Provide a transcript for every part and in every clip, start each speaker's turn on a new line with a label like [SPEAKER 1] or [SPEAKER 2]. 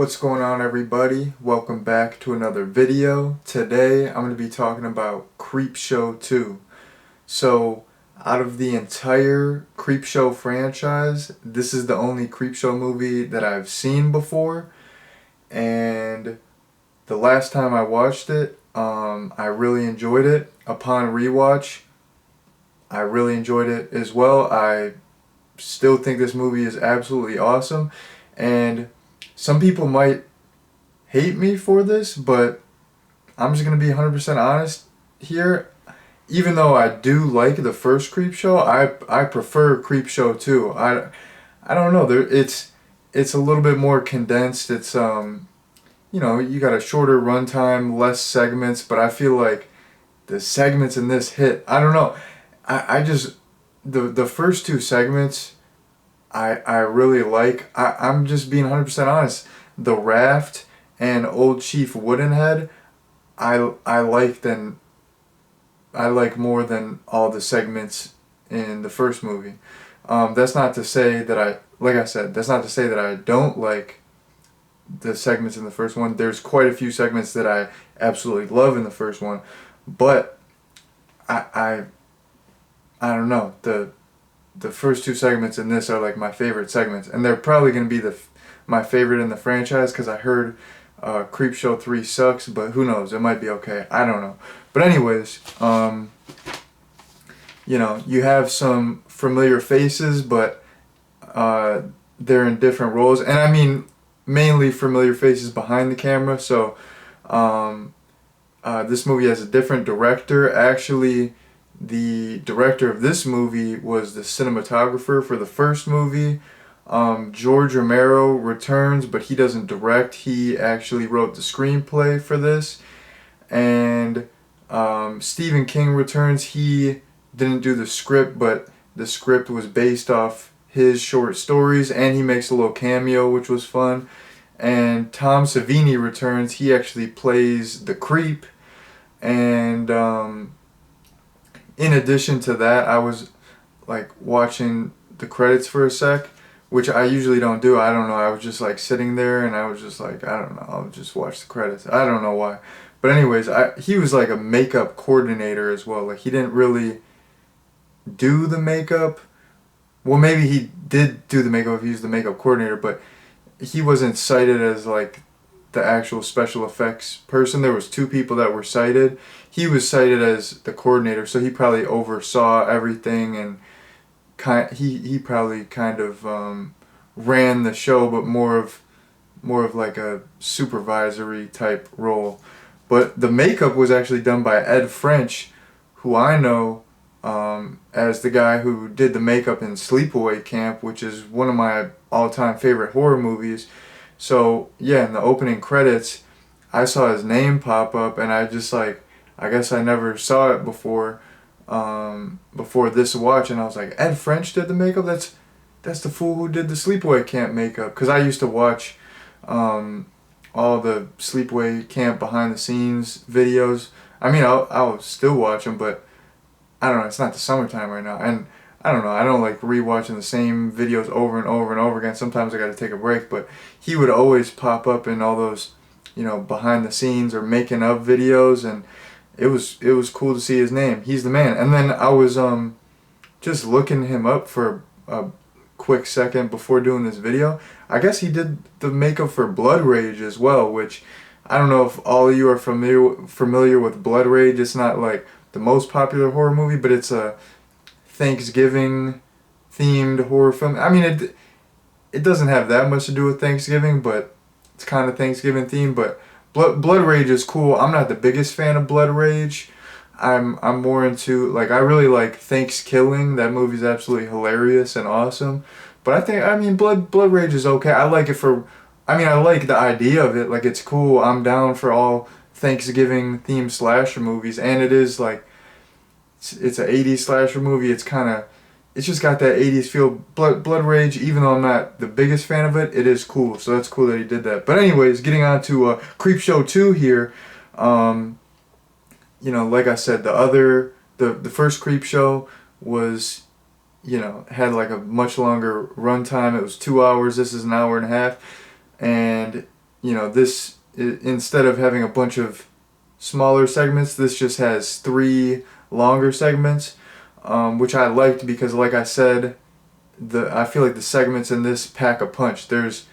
[SPEAKER 1] What's going on, everybody? Welcome back to another video. Today I'm going to be talking about Creepshow 2. So, out of the entire Creepshow franchise, this is the only Creepshow movie that I've seen before, and the last time I watched it, I really enjoyed it. Upon rewatch, I really enjoyed it as well. I still think this movie is absolutely awesome, and some people might hate me for this, but I'm just gonna be 100% honest here. Even though I do like the first Creepshow, I prefer Creepshow 2. I don't know. It's a little bit more condensed. It's you got a shorter runtime, less segments, but I feel like the segments in this hit. I don't know. I just the first two segments I really like. I'm just being 100% honest. The Raft and Old Chief Woodenhead, I I like more than all the segments in the first movie. That's not to say that like I said, that's not to say that I don't like the segments in the first one. There's quite a few segments that I absolutely love in the first one, but I I, I don't know. The first two segments in this are like my favorite segments, and they're probably going to be my favorite in the franchise because I heard Creepshow 3 sucks, but who knows? It might be okay. I don't know. But anyways, you have some familiar faces, but they're in different roles, and I mean mainly familiar faces behind the camera. So this movie has a different director. Actually, the director of this movie was the cinematographer for the first movie. George Romero returns, but he doesn't direct. He actually wrote the screenplay for this. And Stephen King returns. He didn't do the script, but the script was based off his short stories, and he makes a little cameo, which was fun. And Tom Savini returns. He actually plays the creep. And in addition to that, I was like watching the credits for a sec, which I usually don't do. I don't know. I was just like sitting there, and I was just like, I don't know. I'll just watch the credits. I don't know why. But anyways, he was like a makeup coordinator as well. Like, he didn't really do the makeup. Well, maybe he did do the makeup if he was the makeup coordinator, but he wasn't cited as like the actual special effects person. There was two people that were cited. He was cited as the coordinator, so he probably oversaw everything, and he probably kind of ran the show, but more of like a supervisory type role. But the makeup was actually done by Ed French, who I know as the guy who did the makeup in Sleepaway Camp, which is one of my all-time favorite horror movies. So yeah, in the opening credits, I saw his name pop up, and I just like, I guess I never saw it before this watch, and I was like, Ed French did the makeup. That's the fool who did the Sleepaway Camp makeup. Because I used to watch all the Sleepaway Camp behind the scenes videos. I mean, I'll still watch them, but I don't know. It's not the summertime right now, and I don't know. I don't like rewatching the same videos over and over and over again. Sometimes I got to take a break, but he would always pop up in all those, behind the scenes or making of videos, and it was cool to see his name. He's the man. And then I was just looking him up for a quick second before doing this video. I guess he did the makeup for Blood Rage as well, which I don't know if all of you are familiar with Blood Rage. It's not like the most popular horror movie, but it's a Thanksgiving themed horror film. I mean, it doesn't have that much to do with Thanksgiving, but it's kind of Thanksgiving themed. But Blood Rage is cool. I'm not the biggest fan of Blood Rage. I'm more into, like, I really like Thanksgiving. That movie's absolutely hilarious and awesome. But I mean Blood Rage is okay. I like it for, I mean, I like the idea of it. Like, it's cool. I'm down for all Thanksgiving themed slasher movies, and it is like, it's an 80s slasher movie. It's just got that 80s feel. Blood Rage, even though I'm not the biggest fan of it, it is cool. So that's cool that he did that. But anyways, getting on to Creepshow 2 here. Like I said, the first Creepshow was, had like a much longer runtime. It was 2 hours. This is an hour and a half. And this instead of having a bunch of smaller segments, this just has 3 longer segments, which I liked because, like I said, I feel like the segments in this pack a punch. There's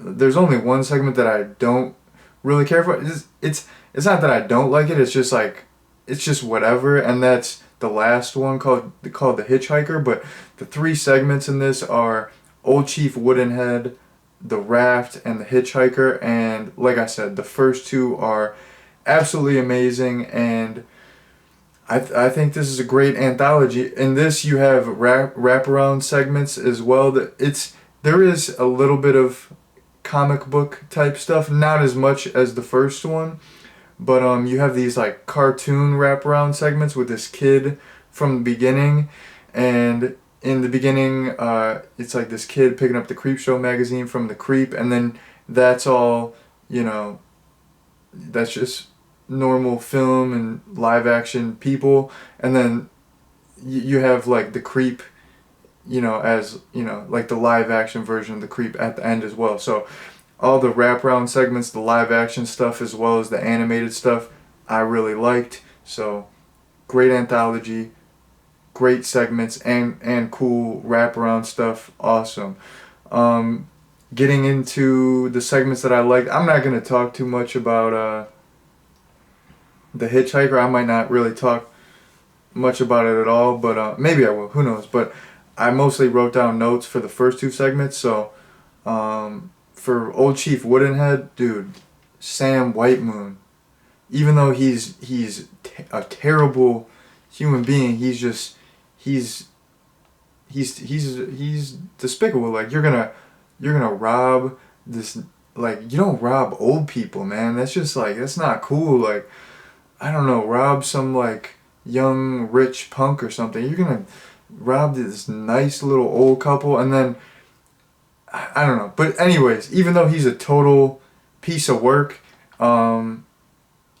[SPEAKER 1] only one segment that I don't really care for. It's not that I don't like it. It's just like it's just whatever, and that's the last one called the Hitchhiker. But the 3 segments in this are Old Chief Woodenhead, the Raft, and the Hitchhiker. And like I said, the first 2 are absolutely amazing, and I think this is a great anthology. In this, you have wraparound segments as well. There is a little bit of comic book type stuff, not as much as the first one, but you have these like cartoon wraparound segments with this kid from the beginning, and in the beginning, it's like this kid picking up the Creepshow magazine from the Creep, and then that's all, that's just normal film and live action people, and then you have like the Creep, as like the live action version of the Creep at the end as well. So all the wraparound segments, the live action stuff as well as the animated stuff, I really liked. So great anthology, great segments, and cool wraparound stuff. Awesome. Getting into the segments that I liked, I'm not gonna talk too much about the Hitchhiker. I might not really talk much about it at all, but maybe I will. Who knows? But I mostly wrote down notes for the first 2 segments. So for Old Chief Woodenhead, dude, Sam Whitemoon. Even though he's a terrible human being, he's despicable. Like you're gonna rob this. Like you don't rob old people, man. That's just like that's not cool. Like I don't know, rob some like young rich punk or something. You're gonna rob this nice little old couple, and then I don't know. But anyways, even though he's a total piece of work,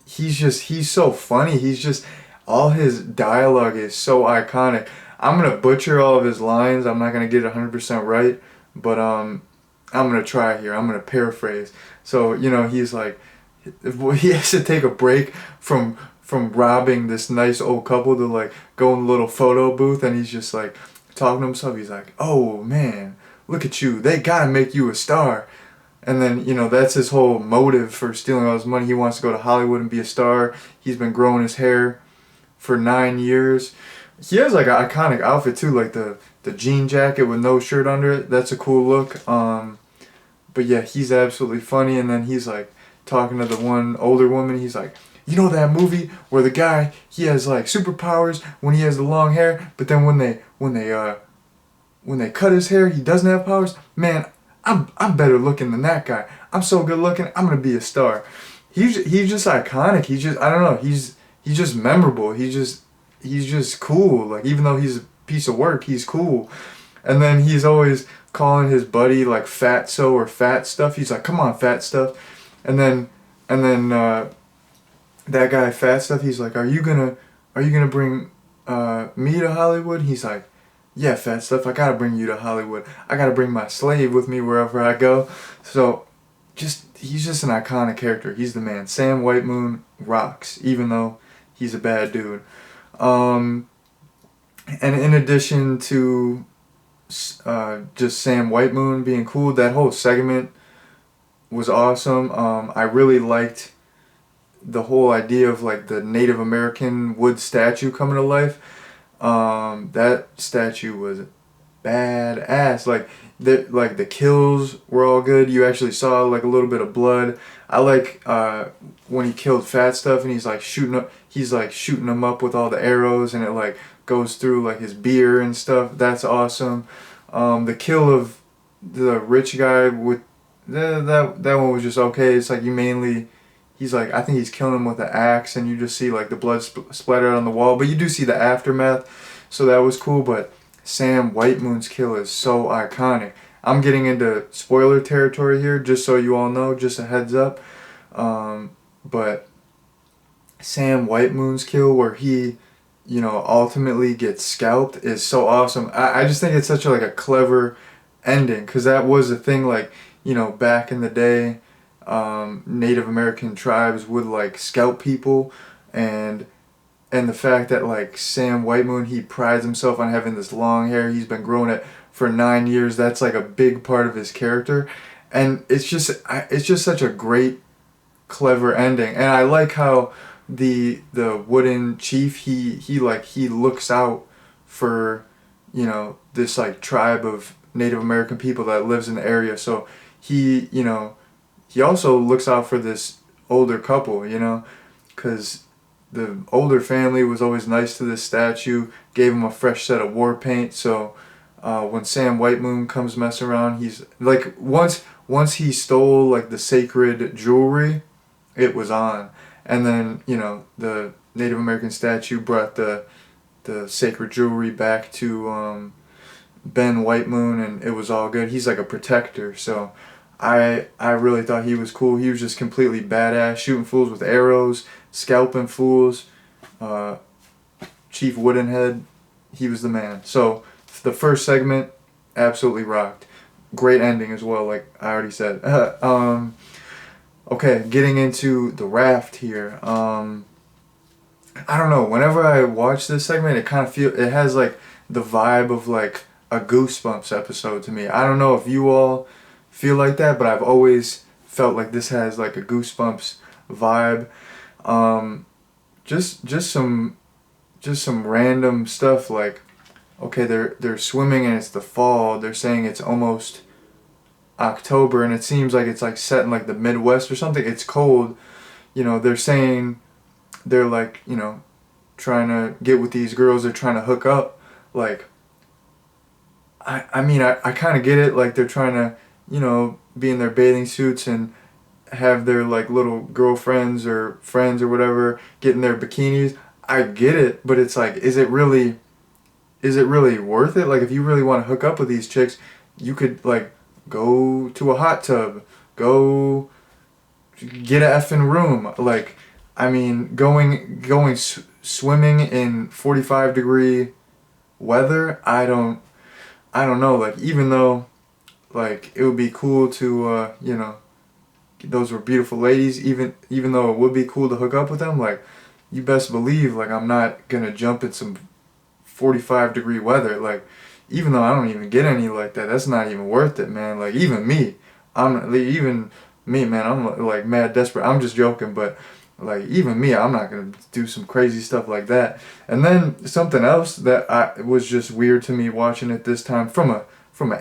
[SPEAKER 1] he's so funny. He's just all his dialogue is so iconic. I'm gonna butcher all of his lines. I'm not gonna get it 100% right, but I'm gonna try here. I'm gonna paraphrase. So he's like, he has to take a break from robbing this nice old couple to like go in a little photo booth, and he's just like talking to himself. He's like, "Oh man, look at you. They gotta make you a star." And then that's his whole motive for stealing all his money. He wants to go to Hollywood and be a star. He's been growing his hair for 9 years. He has like an iconic outfit too, like the jean jacket with no shirt under it. That's a cool look. But yeah, he's absolutely funny. And then he's like talking to the one older woman. He's like, "You know that movie where the guy, he has like superpowers when he has the long hair, but then when they cut his hair, he doesn't have powers? Man, I'm better looking than that guy. I'm so good looking. I'm gonna be a star." He's just iconic. He's just, I don't know. He's just memorable. He's just cool. Like even though he's a piece of work, he's cool. And then he's always calling his buddy like Fatso or Fat Stuff. He's like, "Come on, Fat Stuff." And then that guy Fat Stuff, he's like, are you gonna bring me to Hollywood?" He's like, "Yeah, Fat Stuff, I gotta bring you to Hollywood. I gotta bring my slave with me wherever I go." So he's just an iconic character. He's the man. Sam Whitemoon rocks, even though he's a bad dude. And in addition to just Sam Whitemoon being cool, that whole segment was awesome. I really liked the whole idea of like the Native American wood statue coming to life. That statue was badass. Like the kills were all good. You actually saw like a little bit of blood. I like when he killed Fat Stuff and he's like shooting him up with all the arrows, and it like goes through like his beer and stuff. That's awesome. The kill of the rich guy with that one was just okay. It's like he's like, I think he's killing him with an axe, and you just see like the blood splattered on the wall, but you do see the aftermath, so that was cool. But Sam Whitemoon's kill is so iconic. I'm getting into spoiler territory here, just so you all know, just a heads up. But Sam Whitemoon's kill, where he, ultimately gets scalped, is so awesome. I just think it's such a clever ending, because that was a thing, like, back in the day, Native American tribes would like scalp people, and the fact that like Sam Whitemoon, he prides himself on having this long hair. He's been growing it for 9 years. That's like a big part of his character, and it's just such a great, clever ending. And I like how the wooden chief, he looks out for, this like tribe of Native American people that lives in the area. So he also looks out for this older couple, because the older family was always nice to this statue, gave him a fresh set of war paint. So when Sam Whitemoon comes messing around, he's like, once he stole like the sacred jewelry, it was on. And then the Native American statue brought the sacred jewelry back to Ben Whitemoon, and it was all good. He's like a protector. So I really thought he was cool. He was just completely badass, shooting fools with arrows, scalping fools. Chief Woodenhead, he was the man. So the first segment absolutely rocked. Great ending as well, like I already said. Okay, getting into the raft here. I don't know. Whenever I watch this segment, it has like the vibe of like a Goosebumps episode to me. I don't know if you all feel like that, but I've always felt like this has like a Goosebumps vibe. Just some random stuff like, okay, they're swimming and it's the fall. They're saying it's almost October, and it seems like it's like set in like the Midwest or something. It's cold. They're saying they're like, trying to get with these girls. They're trying to hook up. Like, I mean, I kind of get it. Like, they're trying to, be in their bathing suits and have their like little girlfriends or friends or whatever get in their bikinis. I get it, but it's like, is it really worth it? Like, if you really want to hook up with these chicks, you could like go to a hot tub, go get a effing room. Like, I mean, going swimming in 45-degree weather, I don't know. Like, even though like it would be cool to those were beautiful ladies, even though it would be cool to hook up with them, like, you best believe like I'm not gonna jump in some 45-degree weather. Like, even though I don't even get any like that, that's not even worth it, man. Like, even me, man, I'm like mad desperate. I'm just joking, but like, even me, I'm not gonna do some crazy stuff like that. And then something else that was just weird to me watching it this time from an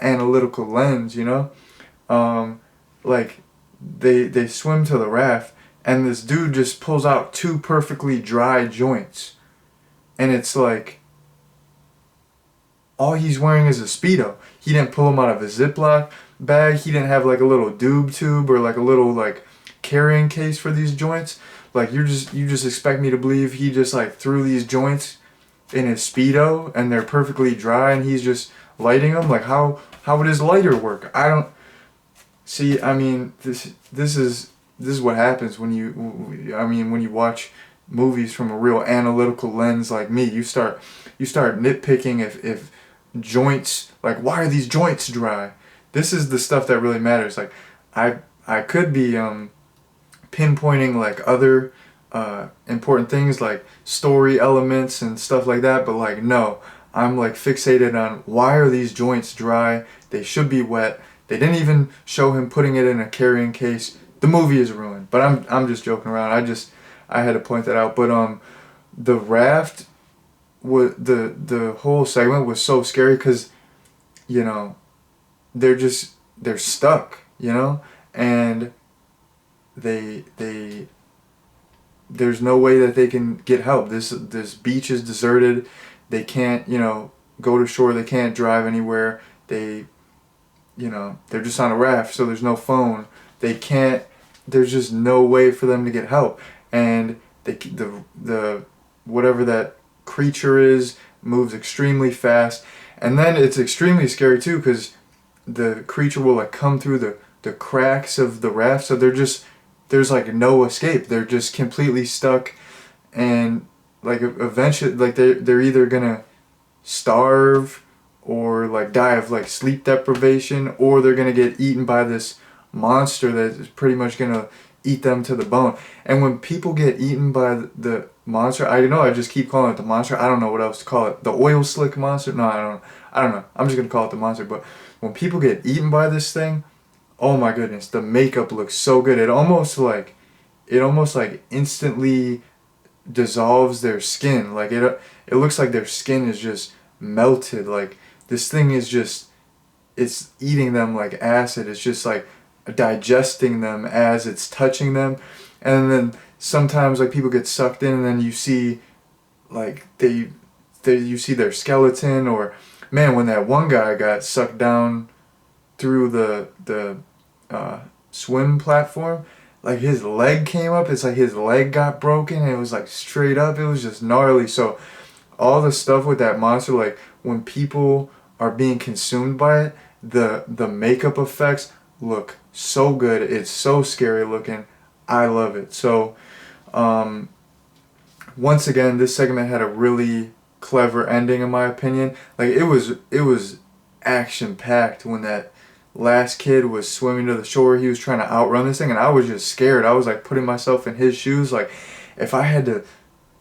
[SPEAKER 1] analytical lens, like they swim to the raft, and this dude just pulls out two perfectly dry joints, and it's like, all he's wearing is a Speedo. He didn't pull them out of a Ziploc bag. He didn't have like a little tube or like a little like carrying case for these joints. Like, you just expect me to believe he just like threw these joints in his Speedo and they're perfectly dry and he's just lighting them? Like, how would his lighter work? I don't see. I mean, this is what happens when you watch movies from a real analytical lens like me. You start nitpicking if joints, like, why are these joints dry? This is the stuff that really matters. Like, I could be pinpointing like other important things like story elements and stuff like that, but like, no, I'm like fixated on, why are these joints dry? They should be wet. They didn't even show him putting it in a carrying case. The movie is ruined. But I'm just joking around. I had to point that out. But the raft, the whole segment was so scary because, they're stuck, and they there's no way that they can get help. This beach is deserted. They can't, go to shore. They can't drive anywhere. They're just on a raft, so there's no phone. There's just no way for them to get help. And the whatever that creature is moves extremely fast. And then it's extremely scary too, because the creature will like come through the cracks of the raft, so there's like no escape. They're just completely stuck, and like eventually, like they're either gonna starve or like die of like sleep deprivation, or they're gonna get eaten by this monster that is pretty much gonna eat them to the bone. And when people get eaten by the monster, I know I just keep calling it the monster. I don't know what else to call it. The oil slick monster? No, I don't know. I'm just gonna call it the monster. But when people get eaten by this thing, oh my goodness, the makeup looks so good. It almost like instantly dissolves their skin. Like it looks like their skin is just melted. Like this thing is just, it's eating them like acid. It's just like digesting them as it's touching them. And then sometimes like people get sucked in and then you see like you see their skeleton. Or man, when that one guy got sucked down through the swim platform, like his leg came up. It's like his leg got broken and it was like straight up. It was just gnarly. So all the stuff with that monster, like when people are being consumed by it, the makeup effects look so good. It's so scary looking. I love it. So once again, this segment had a really clever ending in my opinion. Like it was action packed when that last kid was swimming to the shore. He was trying to outrun this thing and I was just scared. I was like putting myself in his shoes. Like if I had to,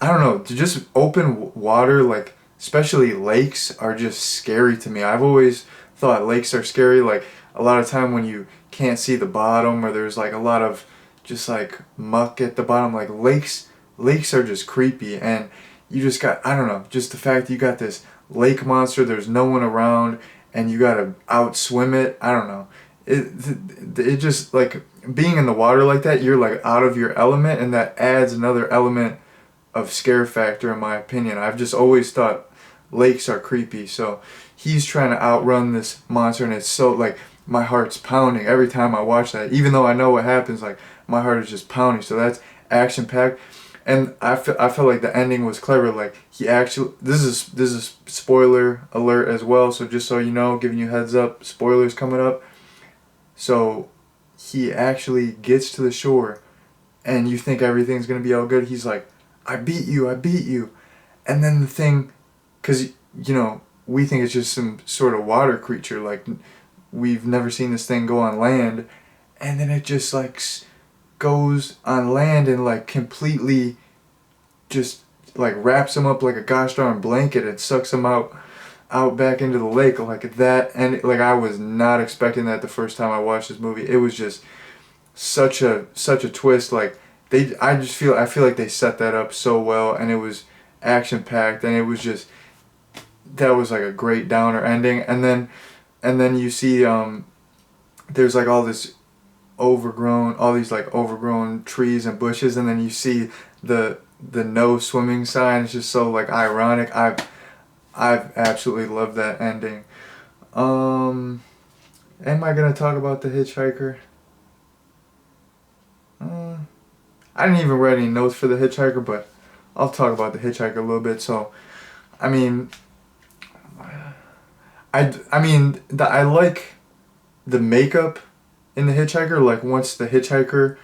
[SPEAKER 1] I don't know, to just open water, like especially lakes are just scary to me. I've always thought lakes are scary. Like a lot of time when you can't see the bottom or there's like a lot of just like muck at the bottom, like lakes are just creepy. And you just got, I don't know, just the fact that you got this lake monster, there's no one around and you gotta outswim it. I don't know. It just like being in the water like that, you're like out of your element, and that adds another element of scare factor in my opinion. I've just always thought lakes are creepy. So he's trying to outrun this monster and it's so like my heart's pounding every time I watch that. Even though I know what happens, like my heart is just pounding. So that's action packed. And I felt like the ending was clever. Like he actually, this is spoiler alert as well. So just so you know, giving you heads up, spoilers coming up. So he actually gets to the shore, and you think everything's gonna be all good. He's like, I beat you, and then the thing, cause you know we think it's just some sort of water creature. Like we've never seen this thing go on land, and then it just like goes on land and like completely just like wraps him up like a gosh darn blanket and sucks him out back into the lake like that. And like I was not expecting that the first time I watched this movie. It was just such a twist. Like I feel like they set that up so well, and it was action packed, and it was just, that was like a great downer ending. And then you see there's like all these overgrown trees and bushes, and then you see the no swimming sign. It's just so like ironic. I've absolutely loved that ending. Am I gonna talk about the hitchhiker? I didn't even write any notes for the hitchhiker, but I'll talk about the hitchhiker a little bit. So I mean I like the makeup in the hitchhiker. Like once the hitchhiker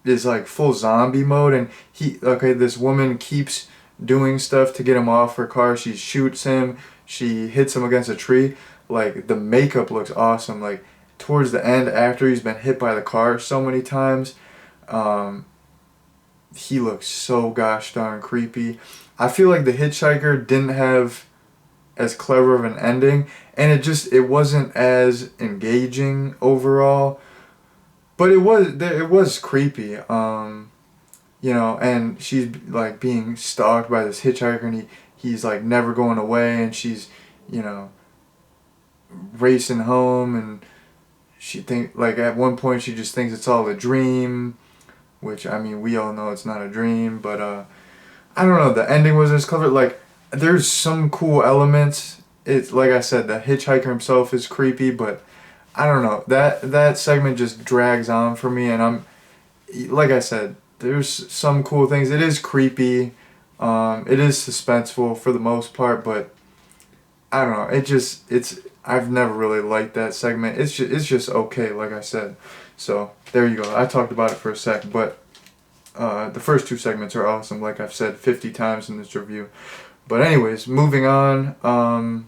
[SPEAKER 1] is like full zombie mode, and this woman keeps doing stuff to get him off her car. She shoots him, she hits him against a tree. Like the makeup looks awesome. Like towards the end, after he's been hit by the car so many times, he looks so gosh darn creepy. I feel like the hitchhiker didn't have as clever of an ending, and it wasn't as engaging overall, but it was creepy. You know, and she's like being stalked by this hitchhiker, and he's like never going away, and she's, you know, racing home, and she like at one point she just thinks it's all a dream, which I mean we all know it's not a dream, but I don't know, the ending wasn't as clever. Like there's some cool elements. It's like I said, the hitchhiker himself is creepy, but I don't know, that segment just drags on for me, and I'm like I said, there's some cool things. It is creepy, it is suspenseful for the most part, but I don't know, I've never really liked that segment. It's just okay, like I said. So there you go. I talked about it for a sec, but the first two segments are awesome, like I've said 50 times in this review. But anyways, moving on.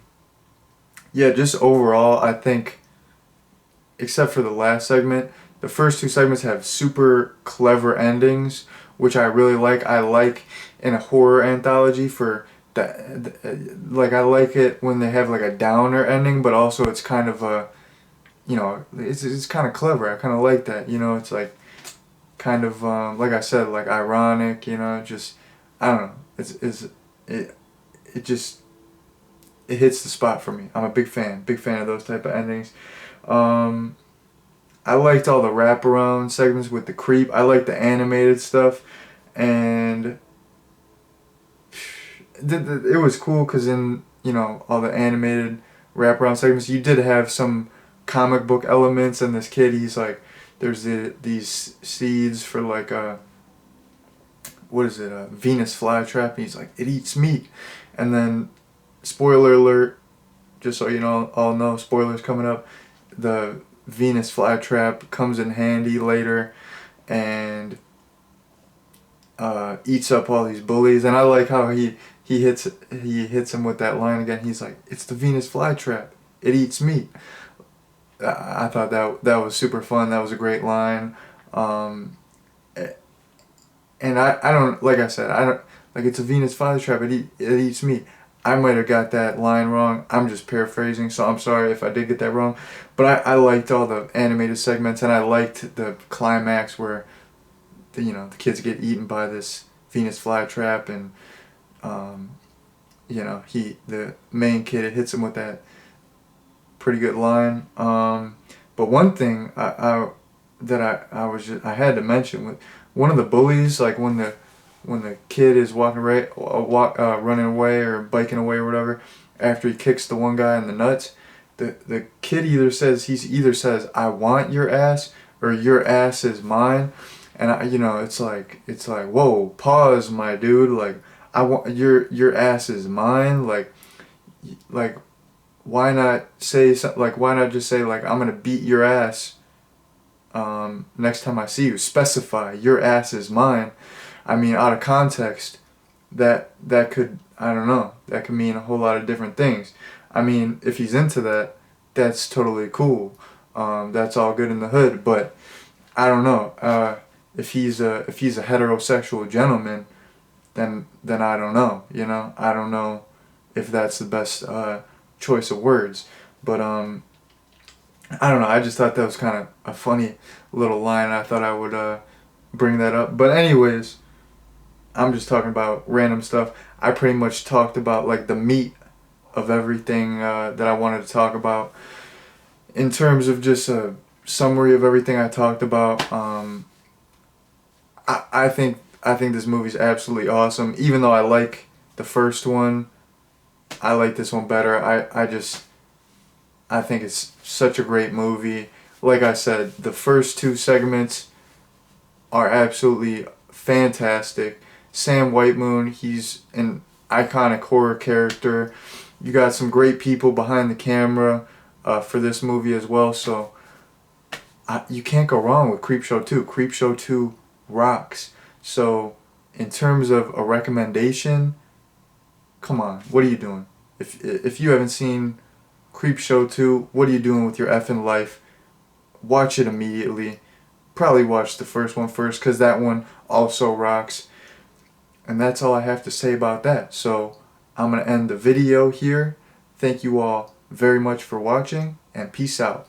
[SPEAKER 1] Yeah, just overall, I think except for the last segment, the first two segments have super clever endings, which I really like. I like in a horror anthology for like I like it when they have like a downer ending, but also it's kind of a, you know, it's kind of clever. I kind of like that. You know, it's like kind of like I said, like ironic. You know, just I don't know. It it just it hits the spot for me. I'm a big fan of those type of endings. Um, I liked all the wraparound segments with the creep. I like the animated stuff, and it was cool because in, you know, all the animated wraparound segments, you did have some comic book elements. And this kid, he's like, there's these seeds for like a, what is it, a Venus flytrap, and he's like, it eats meat. And then, spoiler alert, just so you know, all know, spoilers coming up, the Venus flytrap comes in handy later, and eats up all these bullies. And I like how he hits him with that line again. He's like, it's the Venus flytrap, it eats meat. I thought that was super fun. That was a great line. um, and I don't, like I said, I don't, like, it's a Venus flytrap, it eats meat. I might have got that line wrong. I'm just paraphrasing, so I'm sorry if I did get that wrong. But I liked all the animated segments, and I liked the climax where the kids get eaten by this Venus flytrap, and the main kid hits him with that pretty good line. But one thing I had to mention with one of the bullies, like when the kid is running away or biking away or whatever, after he kicks the one guy in the nuts, the kid either says I want your ass, or your ass is mine. And it's like whoa, pause, my dude. Like, I want your ass is mine. Like why not say something, like why not just say like I'm gonna beat your ass next time I see you. Specify your ass is mine. I mean, out of context, that could, I don't know, that could mean a whole lot of different things. I mean, if he's into that, that's totally cool. That's all good in the hood. But I don't know. If he's a heterosexual gentleman, then I don't know. You know, I don't know if that's the best choice of words. But I don't know. I just thought that was kind of a funny little line. I thought I would bring that up. But anyways, I'm just talking about random stuff. I pretty much talked about like the meat of everything that I wanted to talk about. In terms of just a summary of everything I talked about, I think this movie's absolutely awesome. Even though I like the first one, I like this one better. I think it's such a great movie. Like I said, the first two segments are absolutely fantastic. Sam Whitemoon, he's an iconic horror character. You got some great people behind the camera for this movie as well. So you can't go wrong with Creepshow 2. Creepshow 2 rocks. So in terms of a recommendation, come on, what are you doing? If you haven't seen Creepshow 2, what are you doing with your effing life? Watch it immediately. Probably watch the first one first, because that one also rocks. And that's all I have to say about that. So I'm going to end the video here. Thank you all very much for watching, and peace out.